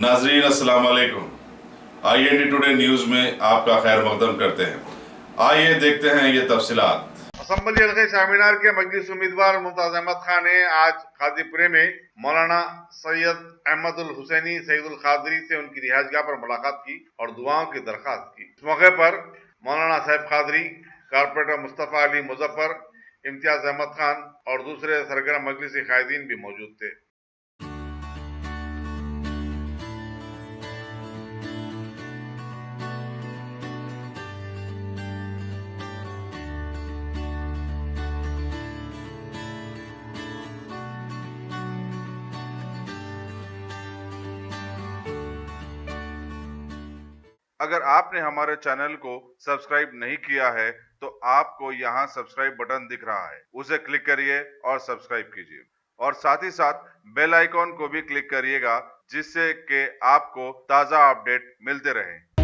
नाजरीन अस्सलाम वालेकुम। IND टुडे न्यूज़ में आपका खैर मकदम करते हैं। आइए देखते हैं ये तफसीलात। असम्बली हल्के शामीनार के मजलिस उम्मीदवार मुमताज अहमद खान ने आज कादीपुरे में मौलाना सैयद अहमदुल हुसैनी सईदुल कादरी से उनकी रिहायशगाह पर मुलाकात की और दुआओं की दरखास्त की। इस मौके पर मौलाना साहिब कादरी, कारपोरेटर मुस्तफा अली मुजफ्फर, इम्तियाज अहमद खान और दूसरे सरगर्म मजलिसी कायदीन भी मौजूद थे। अगर आपने हमारे चैनल को सब्सक्राइब नहीं किया है तो आपको यहाँ सब्सक्राइब बटन दिख रहा है, उसे क्लिक करिए और सब्सक्राइब कीजिए और साथ ही साथ बेल आइकॉन को भी क्लिक करिएगा जिससे कि आपको ताज़ा अपडेट मिलते रहें।